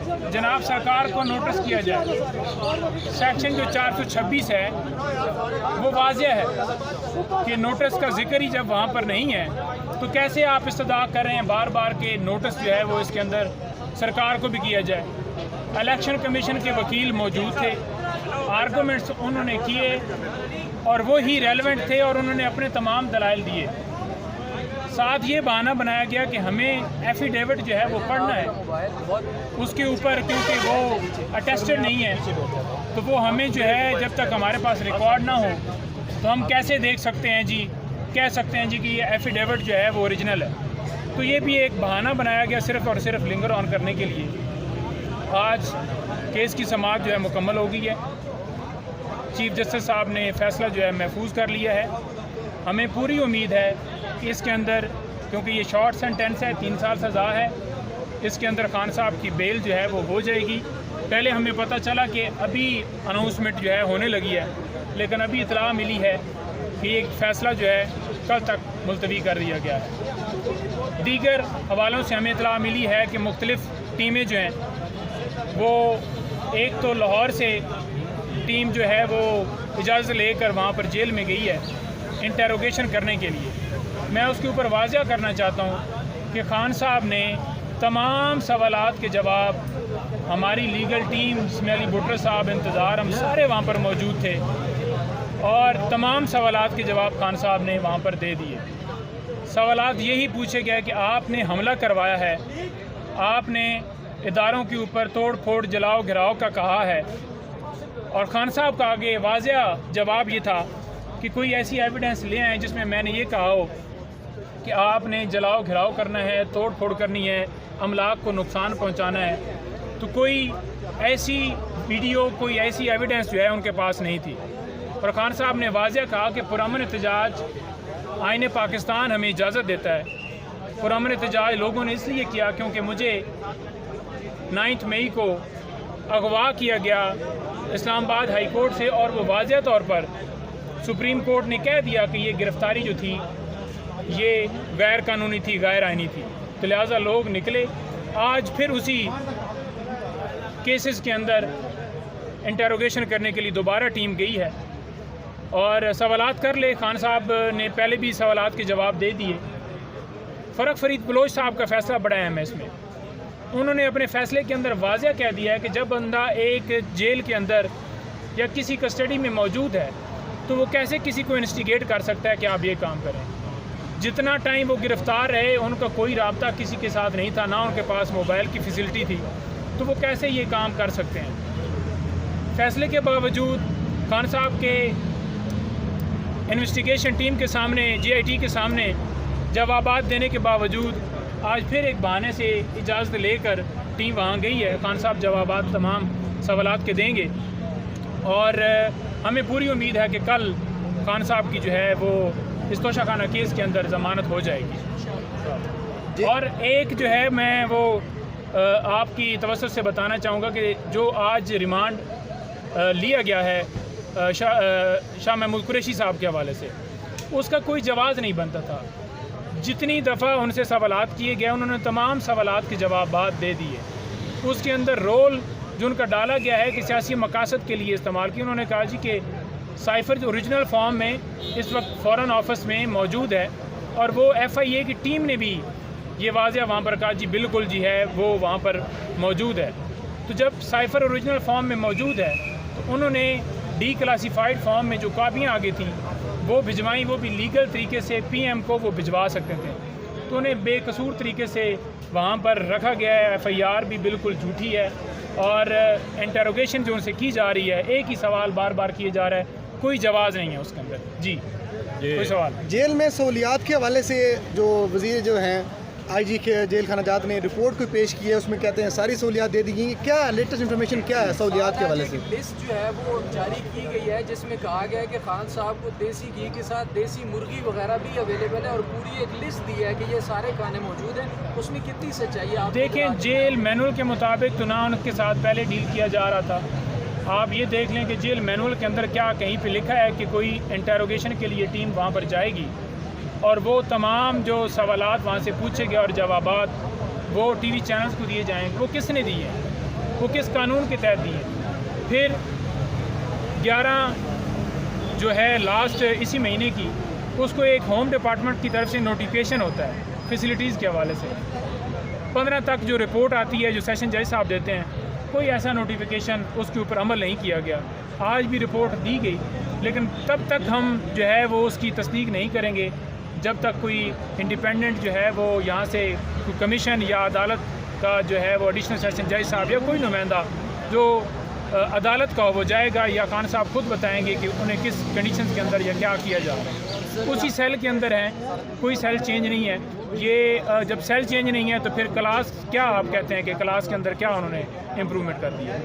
जनाब सरकार को नोटिस किया जाए। सेक्शन जो 426 है वो वाज़ेह है कि नोटिस का जिक्र ही जब वहाँ पर नहीं है तो कैसे आप इस्तदा कर रहे हैं बार बार के नोटिस जो है वो इसके अंदर सरकार को भी किया जाए। इलेक्शन कमीशन के वकील मौजूद थे, आर्गूमेंट्स उन्होंने किए और वो ही रेलेवेंट थे और उन्होंने अपने तमाम दलाइल दिए। साथ ये बहाना बनाया गया कि हमें एफिडेविट जो है वो पढ़ना है उसके ऊपर, क्योंकि वो अटेस्टेड नहीं है तो वो हमें जो है जब तक हमारे पास रिकॉर्ड ना हो तो हम कैसे देख सकते हैं जी, कह सकते हैं जी कि ये एफिडेविट जो है वो ओरिजिनल है। तो ये भी एक बहाना बनाया गया सिर्फ़ और सिर्फ लिंगर ऑन करने के लिए। आज केस की समाअत जो है मुकम्मल हो गई है। चीफ जस्टिस साहब ने फ़ैसला जो है महफूज कर लिया है। हमें पूरी उम्मीद है कि इसके अंदर, क्योंकि ये शॉर्ट सेंटेंस है, 3 साल सज़ा है, इसके अंदर खान साहब की बेल जो है वो हो जाएगी। पहले हमें पता चला कि अभी अनाउंसमेंट जो है होने लगी है, लेकिन अभी इतला मिली है कि ये फ़ैसला जो है कल तक मुलतवी कर दिया गया है। दीगर हवालों से हमें इतला मिली है कि मुख्तलिफ़ टीमें जो हैं वो, एक तो लाहौर से टीम जो है वो इजाज़त लेकर वहाँ पर जेल में गई है इंटेरोगेशन करने के लिए। मैं उसके ऊपर वाज़ा करना चाहता हूँ कि खान साहब ने तमाम सवालात के जवाब, हमारी लीगल टीम जिसमें अली भुट्टर साहब, इंतज़ार, हम सारे वहाँ पर मौजूद थे और तमाम सवालात के जवाब खान साहब ने वहाँ पर दे दिए। सवालात यही पूछे गए कि आपने हमला करवाया है, आपने इदारों के ऊपर तोड़ फोड़ जलाओ घिराव का कहा है, और खान साहब का आगे वाज़ेह जवाब ये था कि कोई ऐसी एविडेंस ले आएँ जिसमें मैंने ये कहा हो कि आपने जलाओ घिराव करना है, तोड़ फोड़ करनी है, अमलाक को नुकसान पहुंचाना है। तो कोई ऐसी वीडियो, कोई ऐसी एविडेंस जो है उनके पास नहीं थी। और खान साहब ने वाज़ेह कहा कि पुरअमन एहतजाज आईन पाकिस्तान हमें इजाज़त देता है। पुरअमन एहतजाज लोगों ने इसलिए किया क्योंकि मुझे 9 मई को अगवा किया गया इस्लामाबाद हाई कोर्ट से, और वो वाज़ेह तौर पर सुप्रीम कोर्ट ने कह दिया कि ये गिरफ़्तारी जो थी ये गैर कानूनी थी, गैर आइनी थी। तो लिहाजा लोग निकले। आज फिर उसी केसेस के अंदर इंटेरोगेशन करने के लिए दोबारा टीम गई है और सवालात कर ले। खान साहब ने पहले भी सवालात के जवाब दे दिए। फ़र्क फरीद बलोच साहब का फ़ैसला बड़ा अहम है इसमें। उन्होंने अपने फ़ैसले के अंदर वाज़ेह कह दिया है कि जब बंदा एक जेल के अंदर या किसी कस्टडी में मौजूद है तो वो कैसे किसी को इंस्टिगेट कर सकता है कि आप ये काम करें। जितना टाइम वो गिरफ़्तार रहे उनका कोई राब्ता किसी के साथ नहीं था, ना उनके पास मोबाइल की फ़ैसिलिटी थी, तो वो कैसे ये काम कर सकते हैं। फ़ैसले के बावजूद खान साहब के इन्वेस्टिगेशन टीम के सामने, GIT के सामने जवाबात देने के बावजूद आज फिर एक बहाने से इजाज़त लेकर टीम वहाँ गई है। खान साहब जवाबात तमाम सवालात के देंगे और हमें पूरी उम्मीद है कि कल खान साहब की जो है वो इस तोशाखाना केस के अंदर ज़मानत हो जाएगी। और एक जो है मैं वो आपकी तवज्जो से बताना चाहूँगा कि जो आज रिमांड लिया गया है शाह महमूद कुरैशी साहब के हवाले से, उसका कोई जवाब नहीं बनता था। जितनी दफ़ा उनसे सवालात किए गए उन्होंने तमाम सवालात के जवाब दे दिए। उसके अंदर रोल जो उनका डाला गया है कि सियासी मकासद के लिए इस्तेमाल की। उन्होंने कहा जी कि साइफ़र जो ओरिजिनल फॉर्म में इस वक्त फ़ॉरेन ऑफिस में मौजूद है, और वो FIA की टीम ने भी ये वाज़ेह वहाँ पर कहा जी बिल्कुल जी है, वो वहाँ पर मौजूद है। तो जब साइफ़र ओरिजिनल फॉर्म में मौजूद है तो उन्होंने डीक्लासीफाइड फॉर्म में जो कापियाँ आ गई थी वो भिजवाई, वो भी लीगल तरीके से PM को वो भिजवा सकते थे। तो उन्हें बेकसूर तरीके से वहाँ पर रखा गया है। FIR भी बिल्कुल झूठी है और इंटेरोगेशन जो उनसे की जा रही है, एक ही सवाल बार बार किए जा रहा है, कोई जवाब नहीं है उसके अंदर। जी कोई सवाल? जेल में सहूलियात के हवाले से जो वज़ीर जो हैं IG के जेल खाना जात ने रिपोर्ट को पेश की है, उसमें कहते हैं सारी सहूलियात दे दी गई। क्या लेटेस्ट इन्फॉर्मेशन क्या है सहूलियात के हवाले से? लिस्ट जो है वो जारी की गई है जिसमें कहा गया है कि खान साहब को देसी घी के साथ देसी मुर्गी वगैरह भी अवेलेबल है, और पूरी एक लिस्ट दी है कि ये सारे खाने मौजूद हैं। उसमें कितनी सच्चाई है आप देखें। जेल मैनुअल के मुताबिक तो ना उनके साथ पहले डील किया जा रहा था। आप ये देख लें कि जेल मैनुअल के अंदर क्या कहीं पे लिखा है कि कोई इंटेरोगेशन के लिए टीम वहाँ पर जाएगी और वो तमाम जो सवालात वहाँ से पूछे गए और जवाबात वो TV चैनल्स को दिए जाएंगे। वो किसने दिए हैं? वो किस कानून के तहत दी हैं। फिर 11 जो है लास्ट इसी महीने की, उसको एक होम डिपार्टमेंट की तरफ से नोटिफिकेशन होता है फैसिलिटीज़ के हवाले से। 15 तक जो रिपोर्ट आती है जो सेशन जज साहब देते हैं, कोई ऐसा नोटिफिकेशन उसके ऊपर अमल नहीं किया गया। आज भी रिपोर्ट दी गई, लेकिन तब तक हम जो है वो उसकी तस्दीक नहीं करेंगे जब तक कोई इंडिपेंडेंट जो है वो यहाँ से कोई कमीशन या अदालत का जो है वो एडिशनल सेशन जज साहब या कोई नुमाइंदा जो अदालत का वो जाएगा, या खान साहब खुद बताएंगे कि उन्हें किस कंडीशन के अंदर या क्या किया जा रहा है। उसी सेल के अंदर हैं, कोई सेल चेंज नहीं है। ये जब सेल चेंज नहीं है तो फिर क्लास क्या आप कहते हैं कि क्लास के अंदर क्या उन्होंने इम्प्रूवमेंट कर दी है।